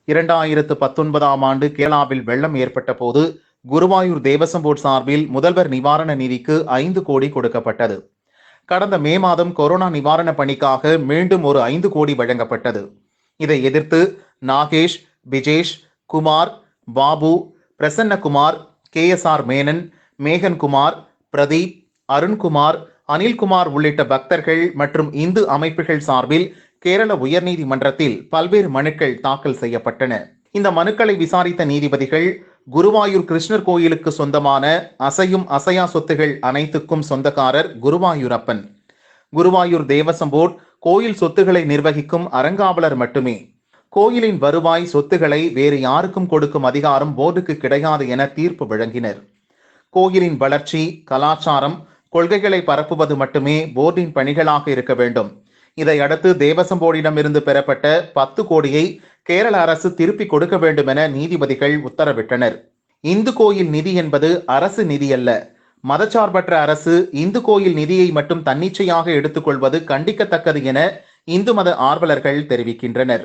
2019ஆம் ஆண்டு கேரளாவில் வெள்ளம் ஏற்பட்ட போது குருவாயூர் தேவசம் போர்டு சார்பில் முதல்வர் நிவாரண நிதிக்கு 5 கோடி கொடுக்கப்பட்டது. கடந்த மே மாதம் கொரோனா நிவாரண பணிக்காக மீண்டும் ஒரு 5 கோடி வழங்கப்பட்டது. இதை எதிர்த்து நாகேஷ், பிஜேஷ், குமார், பாபு, பிரசன்னகுமார், KSR மேனன், மேகன்குமார், பிரதீப், அருண்குமார், அனில்குமார் உள்ளிட்ட பக்தர்கள் மற்றும் இந்து அமைப்புகள் சார்பில் கேரள உயர்நீதிமன்றத்தில் பல்வேறு மனுக்கள் தாக்கல் செய்யப்பட்டன. இந்த மனுக்களை விசாரித்த நீதிபதிகள், குருவாயூர் கிருஷ்ணர் கோயிலுக்கு சொந்தமான அசையும் அசையா சொத்துகள் அனைத்துக்கும் சொந்தக்காரர் குருவாயூரப்பன். குருவாயூர் தேவசம் போர்டு கோயில் சொத்துக்களை நிர்வகிக்கும் அறங்காவலர் மட்டுமே. கோயிலின் வருவாய் சொத்துக்களை வேறு யாருக்கும் கொடுக்கும் அதிகாரம் போர்டுக்கு கிடையாது என தீர்ப்பு வழங்கினர். கோயிலின் வளர்ச்சி, கலாச்சாரம், கொள்கைகளை பரப்புவது மட்டுமே போர்டின் பணிகளாக இருக்க வேண்டும். இதையடுத்து தேவசம் போர்டிடமிருந்து பெறப்பட்ட 10 கோடியை கேரள அரசு திருப்பி கொடுக்க வேண்டும் என நீதிபதிகள் உத்தரவிட்டனர். இந்து கோயில் நிதி என்பது அரசு நிதி அல்ல. மதச்சார்பற்ற அரசு இந்து கோயில் நிதியை மட்டும் தன்னிச்சையாக எடுத்துக்கொள்வது கண்டிக்கத்தக்கது என இந்து மத ஆர்வலர்கள் தெரிவிக்கின்றனர்.